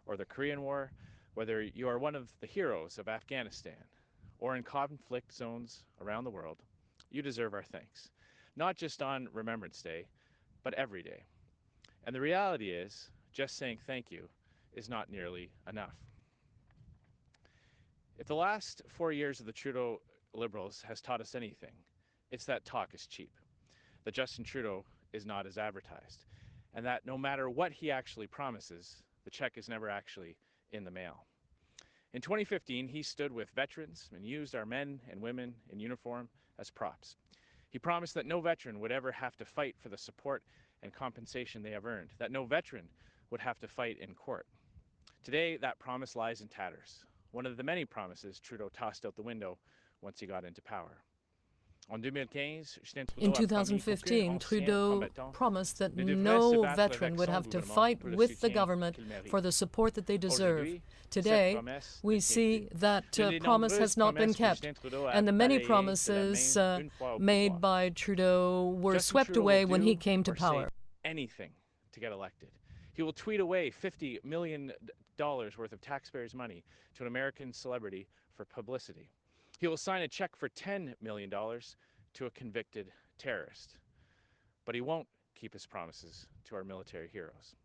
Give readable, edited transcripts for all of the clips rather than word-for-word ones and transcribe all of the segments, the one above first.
or the Korean War, whether you are one of the heroes of Afghanistan or in conflict zones around the world, you deserve our thanks. Not just on Remembrance Day, but every day. And the reality is, just saying thank you is not nearly enough. If the last 4 years of the Trudeau Liberals has taught us anything, it's that talk is cheap, that Justin Trudeau is not as advertised, and that no matter what he actually promises, the check is never actually in the mail. In 2015, he stood with veterans and used our men and women in uniform as props. He promised that no veteran would ever have to fight for the support and compensation they have earned, that no veteran would have to fight in court. Today, that promise lies in tatters, one of the many promises Trudeau tossed out the window once he got into power. In 2015, Trudeau promised that no veteran would have to fight with the government for the support that they deserve. Today, we see that promise has not been kept, and the many promises made by Trudeau were swept away when he came to power. Anything to get elected. He will tweet away $50 million worth of taxpayers' money to an American celebrity for publicity. He will sign a check for $10 million to a convicted terrorist. But he won't keep his promises to our military heroes.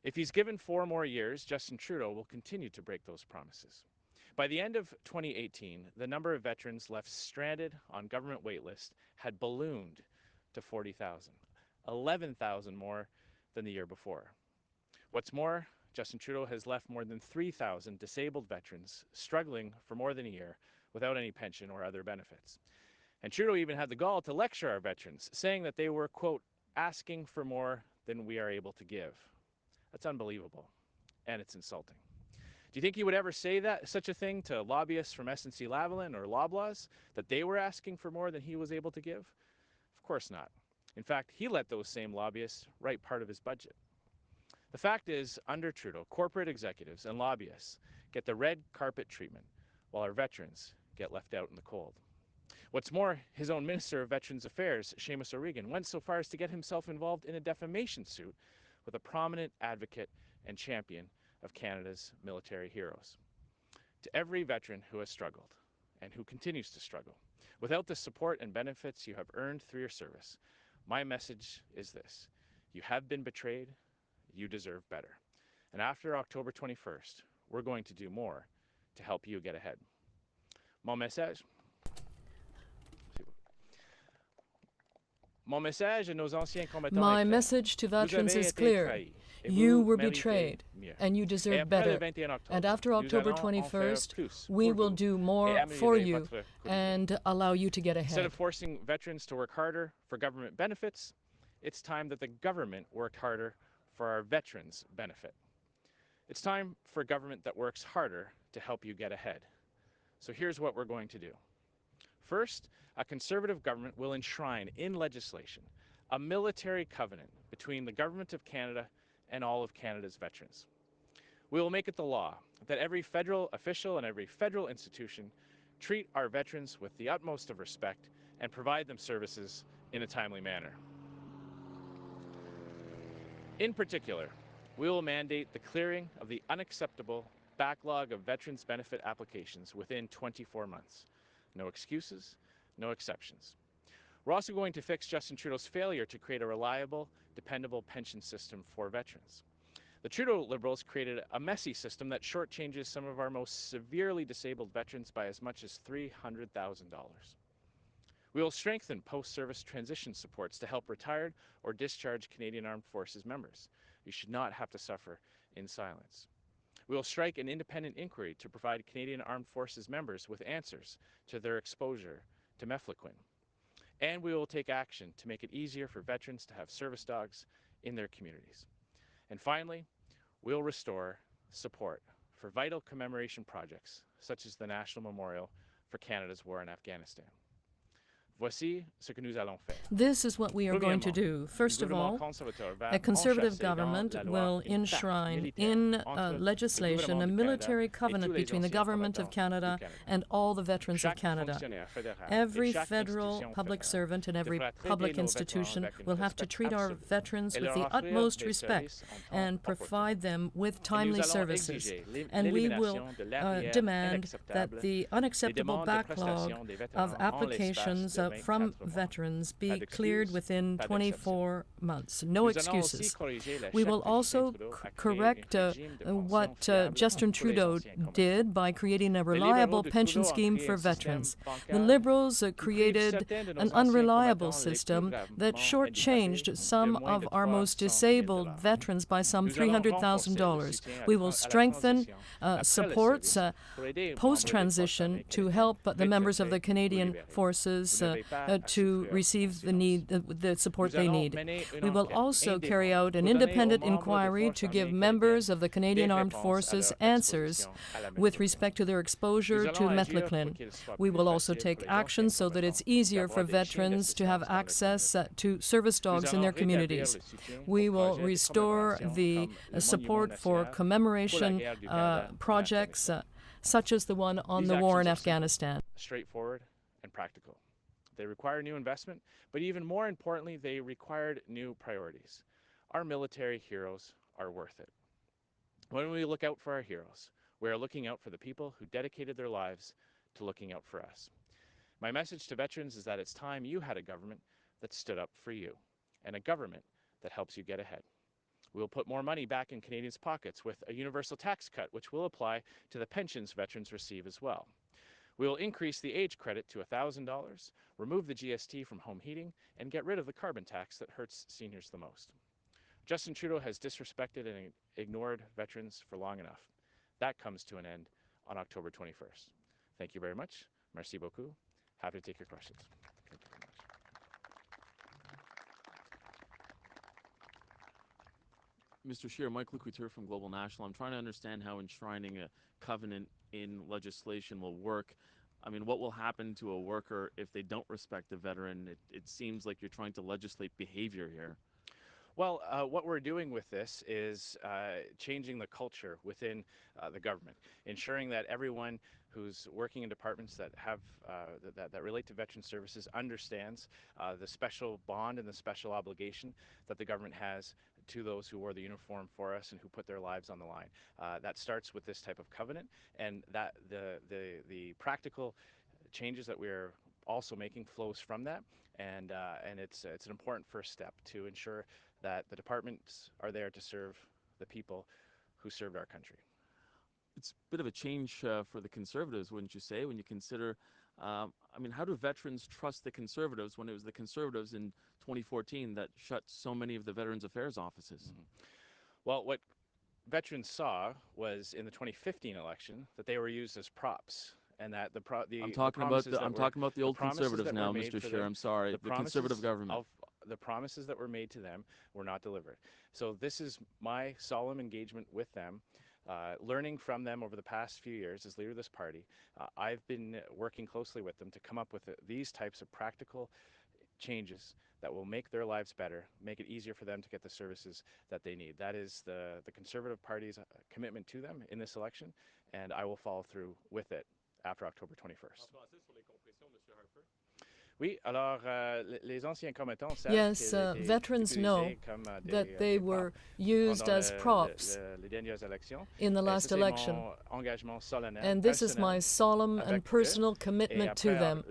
If he's given 4 more years, Justin Trudeau will continue to break those promises. By the end of 2018, the number of veterans left stranded on government waitlist had ballooned to 40,000, 11,000 more than the year before. What's more, Justin Trudeau has left more than 3,000 disabled veterans struggling for more than a year without any pension or other benefits. And Trudeau even had the gall to lecture our veterans, saying that they were, quote, asking for more than we are able to give. That's unbelievable, and it's insulting. Do you think he would ever say such a thing to lobbyists from SNC-Lavalin or Loblaws, that they were asking for more than he was able to give? Of course not. In fact, he let those same lobbyists write part of his budget. The fact is, under Trudeau, corporate executives and lobbyists get the red carpet treatment, while our veterans get left out in the cold. What's more, his own Minister of Veterans Affairs, Seamus O'Regan, went so far as to get himself involved in a defamation suit with a prominent advocate and champion of Canada's military heroes. To every veteran who has struggled and who continues to struggle, without the support and benefits you have earned through your service, my message is this: you have been betrayed, you deserve better. And after October 21st, we're going to do more to help you get ahead. Mon message My message to veterans is clear. You were betrayed, and you deserve better. And after October 21st, we will do more for you and allow you to get ahead. Instead of forcing veterans to work harder for government benefits, it's time that the government worked harder for our veterans' benefit. It's time for a government that works harder to help you get ahead. So here's what we're going to do. First, a Conservative government will enshrine in legislation a military covenant between the Government of Canada and all of Canada's veterans. We will make it the law that every federal official and every federal institution treat our veterans with the utmost of respect and provide them services in a timely manner. In particular, we will mandate the clearing of the unacceptable backlog of veterans benefit applications within 24 months. No excuses, no exceptions. We're also going to fix Justin Trudeau's failure to create a reliable, dependable pension system for veterans. The Trudeau Liberals created a messy system that shortchanges some of our most severely disabled veterans by as much as $300,000. We will strengthen post-service transition supports to help retired or discharged Canadian Armed Forces members. You should not have to suffer in silence. We will strike an independent inquiry to provide Canadian Armed Forces members with answers to their exposure to mefloquine. And we will take action to make it easier for veterans to have service dogs in their communities. And finally, we'll restore support for vital commemoration projects, such as the National Memorial for Canada's War in Afghanistan. Voici ce que nous allons faire. This is what we are going to do. First of all, a conservative government will enshrine in legislation a military covenant between the Government of Canada and all the veterans of Canada. Every federal public servant and every public institution will have to treat our veterans with the utmost respect and provide them with timely services. And we will demand that the unacceptable backlog of applications from veterans be cleared within 24 months. No excuses. We will also correct what Justin Trudeau did by creating a reliable pension scheme for veterans. The Liberals created an unreliable system that shortchanged some of our most disabled veterans by some $300,000. We will strengthen supports post-transition to help the members of the Canadian forces to receive the support they need. We will also carry out an independent inquiry to give members of the Canadian Armed Forces answers with respect to their exposure to methylclin. We will also take action so that it's easier for veterans to have access to service dogs in their communities. We will restore the support for commemoration projects such as the one on the war in Afghanistan. Straightforward and practical. They require new investment, but even more importantly, they required new priorities. Our military heroes are worth it. When we look out for our heroes, we are looking out for the people who dedicated their lives to looking out for us. My message to veterans is that it's time you had a government that stood up for you, and a government that helps you get ahead. We will put more money back in Canadians' pockets with a universal tax cut, which will apply to the pensions veterans receive as well. We will increase the age credit to $1,000, remove the GST from home heating, and get rid of the carbon tax that hurts seniors the most. Justin Trudeau has disrespected and ignored veterans for long enough. That comes to an end on October 21st. Thank you very much. Merci beaucoup. Happy to take your questions. Thank you very much. Mr. Scheer, Mike Lecouture from Global National. I'm trying to understand how enshrining a covenant in legislation will work. I mean, what will happen to a worker if they don't respect a veteran? It seems like you're trying to legislate behavior here. Well, what we're doing with this is changing the culture within the government, ensuring that everyone who's working in departments that have that relate to veteran services understands the special bond and the special obligation that the government has to those who wore the uniform for us and who put their lives on the line. That starts with this type of covenant, and that the practical changes that we're also making flows from that, and it's an important first step to ensure that the departments are there to serve the people who served our country. It's a bit of a change for the Conservatives, wouldn't you say, when you consider, I mean, how do veterans trust the Conservatives when it was the Conservatives in 2014 that shut so many of the Veterans Affairs offices? Mm-hmm. Well, what veterans saw was in the 2015 election that they were used as props. And that I'm talking about the old Conservatives now, Mr. Scheer. I'm sorry, the Conservative government. The promises that were made to them were not delivered. So this is my solemn engagement with them, learning from them over the past few years as leader of this party. I've been working closely with them to come up with these types of practical changes that will make their lives better, make it easier for them to get the services that they need. That is the Conservative Party's commitment to them in this election, and I will follow through with it after October 21st. Yes, veterans know that they were used as props in the last election, and this is my solemn and personal commitment to them.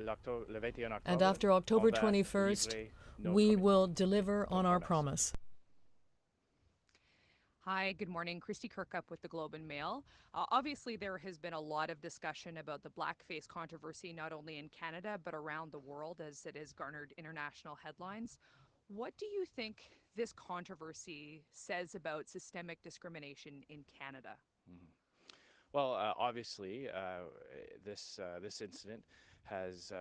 And after October 21st, we will deliver on our promise. Hi, good morning. Christy Kirkup with the Globe and Mail. Obviously, there has been a lot of discussion about the blackface controversy, not only in Canada, but around the world, as it has garnered international headlines. What do you think this controversy says about systemic discrimination in Canada? Mm-hmm. Well, obviously, this incident has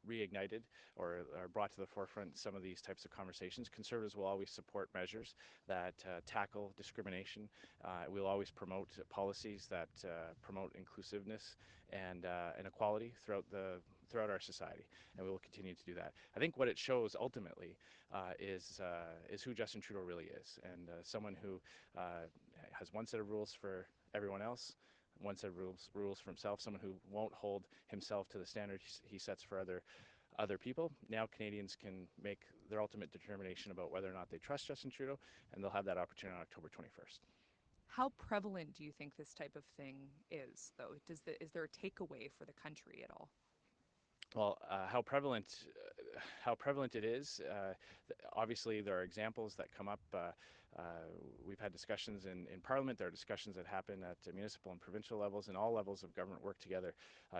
reignited or brought to the forefront some of these types of conversations. Conservatives will always support measures that tackle discrimination. We'll always promote policies that promote inclusiveness and equality throughout our society, and we will continue to do that. I think what it shows ultimately is who Justin Trudeau really is, and someone who has one set of rules for everyone else, one set of rules for himself, someone who won't hold himself to the standards he sets for other people. Now Canadians can make their ultimate determination about whether or not they trust Justin Trudeau, and they'll have that opportunity on October 21st. How prevalent do you think this type of thing is, though? Is there a takeaway for the country at all? Well, how prevalent it is, obviously there are examples that come up. We've had discussions in Parliament. There are discussions that happen at municipal and provincial levels, and all levels of government work together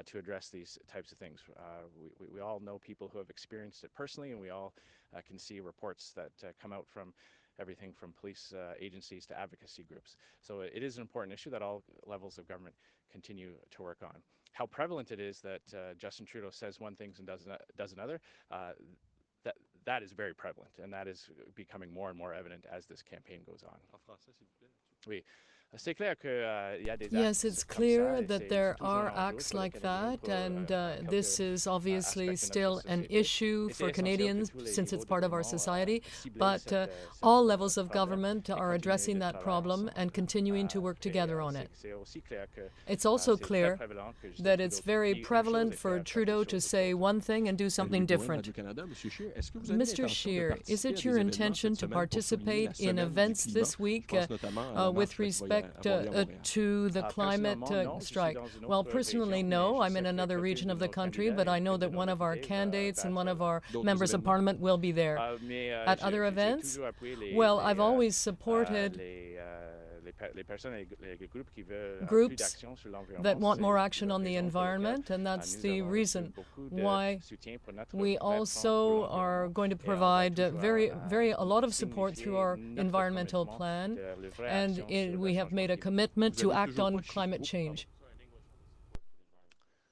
to address these types of things. We all know people who have experienced it personally, and we all can see reports that come out from everything from police agencies to advocacy groups. So it is an important issue that all levels of government continue to work on. How prevalent it is that Justin Trudeau says one thing and does another, that is very prevalent, and that is becoming more and more evident as this campaign goes on. Oui. Yes, it's clear that there are acts like that, and this is obviously still an issue for Canadians since it's part of our society, but all levels of government are addressing that problem and continuing to work together on it. It's also clear that it's very prevalent for Trudeau to say one thing and do something different. Mr. Scheer, is it your intention to participate in events this week with respect to the climate strike? Well, personally, no. I'm in another region of the country, but I know that one of our candidates and one of our members of parliament will be there. At other events, well, I've always supported groups that want more action on the environment, and that's the reason why we also are going to provide a lot of support through our environmental plan, and we have made a commitment to act on climate change.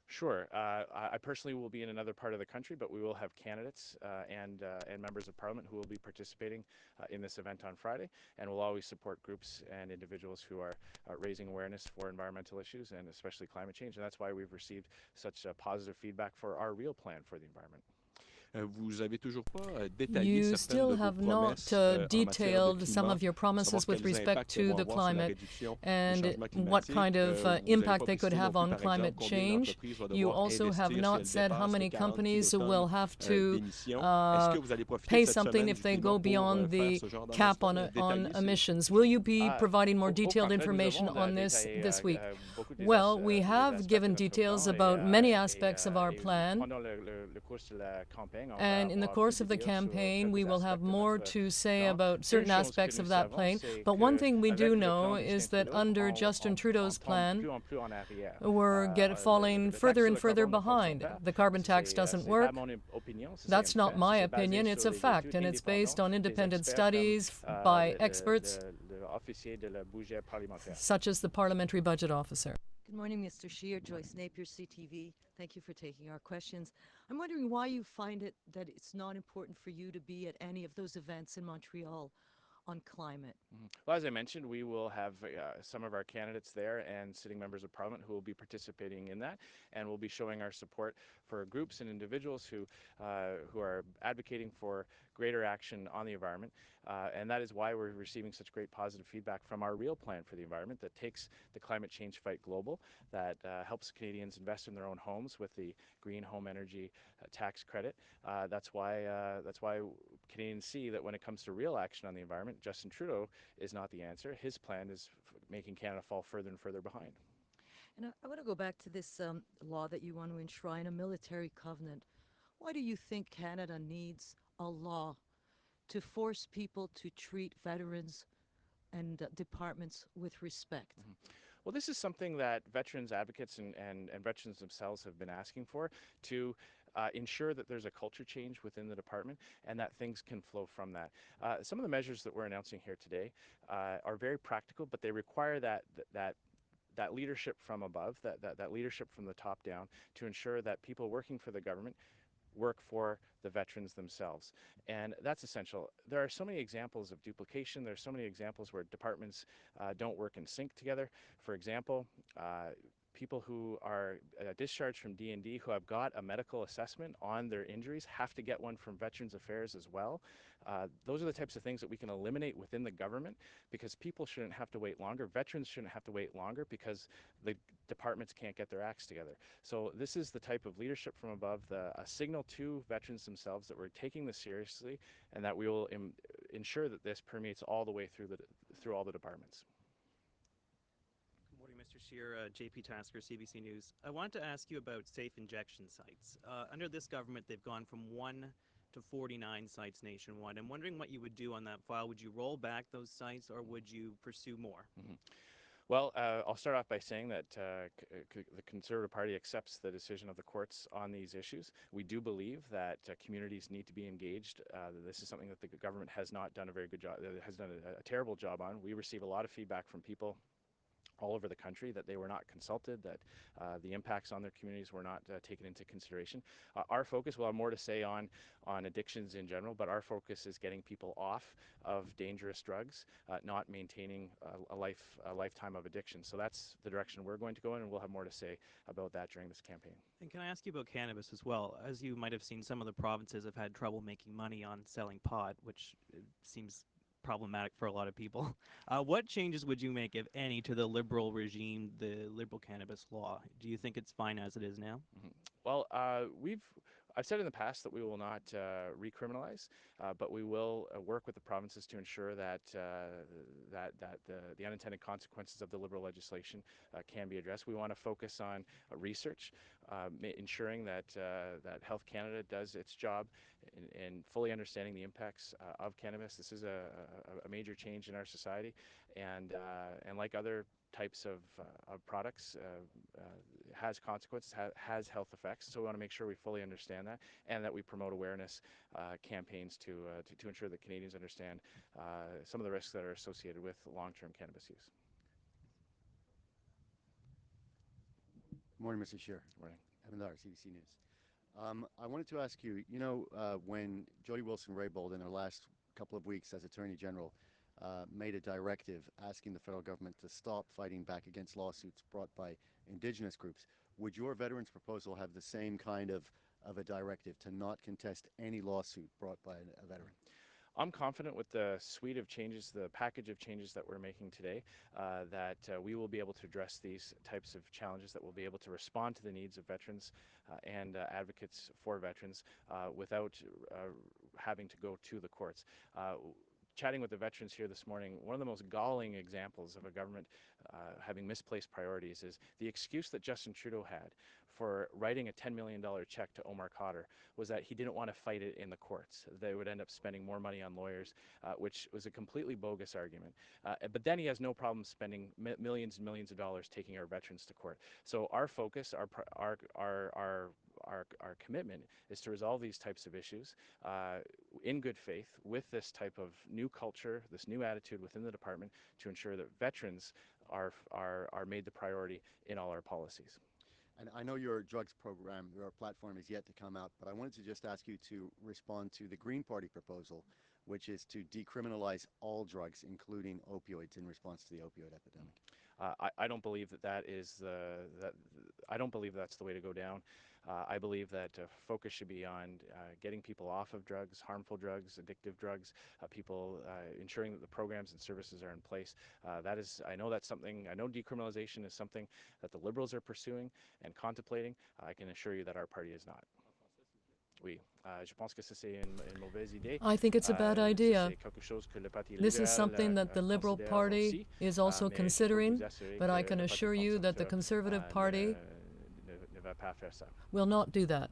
Sure. I personally will be in another part of the country, but we will have candidates and members of parliament who will be participating in this event on Friday, and we'll always support groups and individuals who are raising awareness for environmental issues and especially climate change, and that's why we've received such positive feedback for our real plan for the environment. You still have not detailed some of your promises with respect to the climate and what kind of impact they could have on climate change. You also have not said how many companies will have to pay something if they go beyond the cap on emissions. Will you be providing more detailed information on this week? Well, we have given details about many aspects of our plan. And in the course of the campaign, we will have more to say about certain aspects of that plan. But one thing we do know is that under Justin Trudeau's plan, we're falling further and further behind. The carbon tax doesn't work. That's not my opinion. It's a fact, and it's based on independent studies by experts such as the Parliamentary Budget Officer. Good morning, Mr. Scheer. Joyce Napier, CTV. Thank you for taking our questions. I'm wondering why you find it that it's not important for you to be at any of those events in Montreal on climate. Well, as I mentioned, we will have some of our candidates there and sitting members of parliament who will be participating in that, and we'll be showing our support for groups and individuals who are advocating for greater action on the environment, and that is why we're receiving such great positive feedback from our real plan for the environment that takes the climate change fight global, that helps Canadians invest in their own homes with the green home energy tax credit. That's why Canadians see that when it comes to real action on the environment, Justin Trudeau is not the answer. His plan is making Canada fall further and further behind. And I want to go back to this law that you want to enshrine, a military covenant. Why do you think Canada needs a law to force people to treat veterans and departments with respect? Well, this is something that veterans advocates and veterans themselves have been asking for, to ensure that there's a culture change within the department and that things can flow from that. Some of the measures that we're announcing here today are very practical, but they require that leadership from above, that leadership from the top down, to ensure that people working for the government work for the veterans themselves. And that's essential. There are so many examples of duplication. There's so many examples where departments don't work in sync together. For example, people who are discharged from D&D who have got a medical assessment on their injuries have to get one from Veterans Affairs as well. Those are the types of things that we can eliminate within the government, because people shouldn't have to wait longer. Veterans shouldn't have to wait longer because the departments can't get their acts together. So this is the type of leadership from above, a signal to veterans themselves that we're taking this seriously, and that we will ensure that this permeates all the way through all the departments. Mr. Scheer, JP Tasker, CBC News. I wanted to ask you about safe injection sites. Under this government, they've gone from 1 to 49 sites nationwide. I'm wondering what you would do on that file. Would you roll back those sites, or would you pursue more? Mm-hmm. Well, I'll start off by saying that the Conservative Party accepts the decision of the courts on these issues. We do believe that communities need to be engaged. This is something that the government has not done a very good job, has done a terrible job on. We receive a lot of feedback from people all over the country that they were not consulted, that the impacts on their communities were not taken into consideration. Our focus, we'll have more to say on addictions in general, but our focus is getting people off of dangerous drugs, not maintaining a lifetime of addiction. So that's the direction we're going to go in, and we'll have more to say about that during this campaign. And can I ask you about cannabis as well? As you might have seen, some of the provinces have had trouble making money on selling pot, which seems problematic for a lot of people. What changes would you make, if any, to the Liberal regime, the Liberal cannabis law? Do you think it's fine as it is now? Mm-hmm. Well, I've said in the past that we will not recriminalize, but we will work with the provinces to ensure that the unintended consequences of the Liberal legislation can be addressed. We want to focus on research, ensuring that Health Canada does its job in fully understanding the impacts of cannabis. This is a major change in our society, and like other types of products, has consequences, has health effects. So we want to make sure we fully understand that, and that we promote awareness campaigns to ensure that Canadians understand some of the risks that are associated with long-term cannabis use. Good morning, Mr. Scheer. Good morning. Evan Dar, CBC News. I wanted to ask you, when Jody Wilson-Raybould in her last couple of weeks as Attorney General made a directive asking the federal government to stop fighting back against lawsuits brought by Indigenous groups, would your veterans proposal have the same kind of a directive to not contest any lawsuit brought by a veteran? I'm confident with the suite of changes, the package of changes that we're making today, that we will be able to address these types of challenges, that we'll be able to respond to the needs of veterans and advocates for veterans without having to go to the courts. Chatting with the veterans here this morning, one of the most galling examples of a government having misplaced priorities is the excuse that Justin Trudeau had for writing a $10 million check to Omar Khadr was that he didn't want to fight it in the courts. They would end up spending more money on lawyers, which was a completely bogus argument. But then he has no problem spending millions and millions of dollars taking our veterans to court. So our focus, our commitment is to resolve these types of issues in good faith with this type of new culture, this new attitude within the department, to ensure that veterans are made the priority in all our policies. And I know your drugs program, your platform is yet to come out, but I wanted to just ask you to respond to the Green Party proposal, which is to decriminalize all drugs, including opioids, in response to the opioid epidemic. I don't believe I don't believe that's the way to go down. I believe that focus should be on getting people off of drugs, harmful drugs, addictive drugs, ensuring that the programs and services are in place. I know decriminalization is something that the Liberals are pursuing and contemplating. I can assure you that our party is not. I think it's a bad idea. This is something that the Liberal Party is also considering, but I can assure you that the Conservative Party will not do that.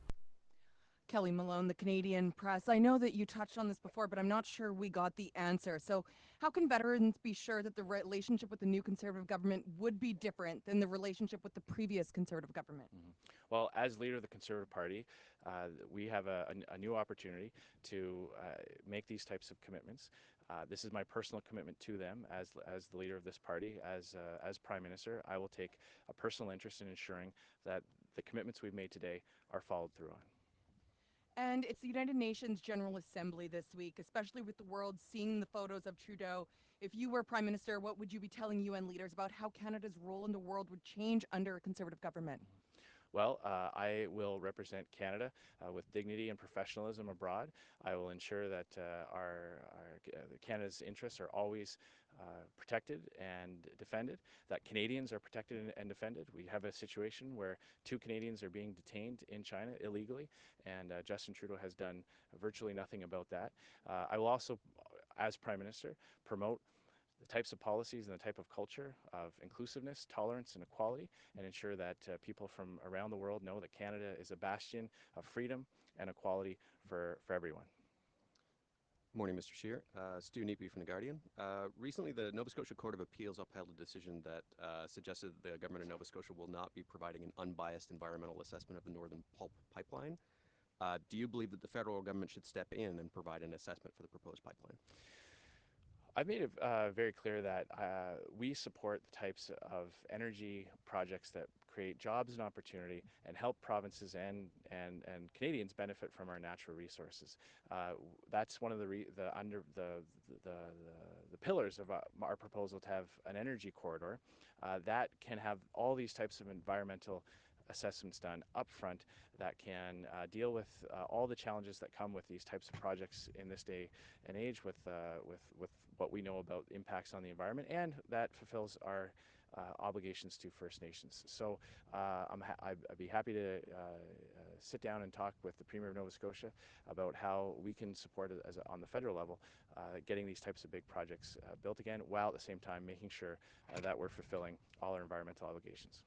Kelly Malone, the Canadian Press. I know that you touched on this before, but I'm not sure we got the answer. So how can veterans be sure that the relationship with the new Conservative government would be different than the relationship with the previous Conservative government? Mm-hmm. Well, as leader of the Conservative Party, we have a new opportunity to make these types of commitments. This is my personal commitment to them as the leader of this party. As Prime Minister, I will take a personal interest in ensuring that the commitments we've made today are followed through on. And it's the United Nations General Assembly this week, especially with the world seeing the photos of Trudeau. If you were Prime Minister, what would you be telling UN leaders about how Canada's role in the world would change under a Conservative government? Well, I will represent Canada with dignity and professionalism abroad. I will ensure that Canada's interests are always protected and defended, that Canadians are protected and defended. We have a situation where 2 Canadians are being detained in China illegally, and Justin Trudeau has done virtually nothing about that. I will also, as Prime Minister, promote the types of policies and the type of culture of inclusiveness, tolerance, and equality, and ensure that people from around the world know that Canada is a bastion of freedom and equality for everyone. Morning, Mr. Scheer. Stu Neepy from The Guardian. Recently, the Nova Scotia Court of Appeals upheld a decision that suggested the government of Nova Scotia will not be providing an unbiased environmental assessment of the Northern Pulp Pipeline. Do you believe that the federal government should step in and provide an assessment for the proposed pipeline? I've made it very clear that we support the types of energy projects that create jobs and opportunity and help provinces and Canadians benefit from our natural resources. That's one of the pillars of our proposal, to have an energy corridor that can have all these types of environmental assessments done upfront that can deal with all the challenges that come with these types of projects in this day and age, with what we know about impacts on the environment, and that fulfills our obligations to First Nations. So I'd be happy to sit down and talk with the Premier of Nova Scotia about how we can support it on the federal level, getting these types of big projects built again, while at the same time making sure that we're fulfilling all our environmental obligations.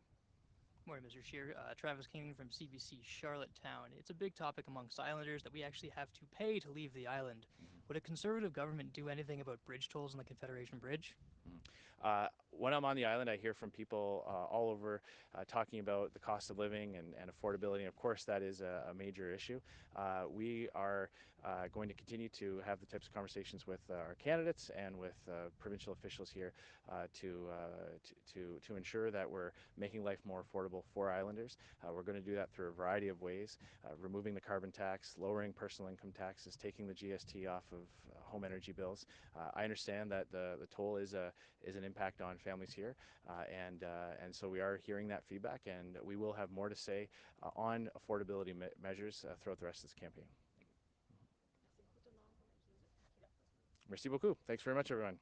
Morning, Mr. Scheer. Travis King from CBC Charlottetown. It's a big topic amongst Islanders that we actually have to pay to leave the island. Would a Conservative government do anything about bridge tolls on the Confederation Bridge? When I'm on the island, I hear from people all over talking about the cost of living and affordability. And of course, that is a major issue. We are going to continue to have the types of conversations with our candidates and with provincial officials here to ensure that we're making life more affordable for Islanders. We're going to do that through a variety of ways: removing the carbon tax, lowering personal income taxes, taking the GST off of home energy bills. I understand that the toll is an impact on families here, and so we are hearing that feedback, and we will have more to say on affordability measures throughout the rest of this campaign. Merci beaucoup. Thanks very much, everyone.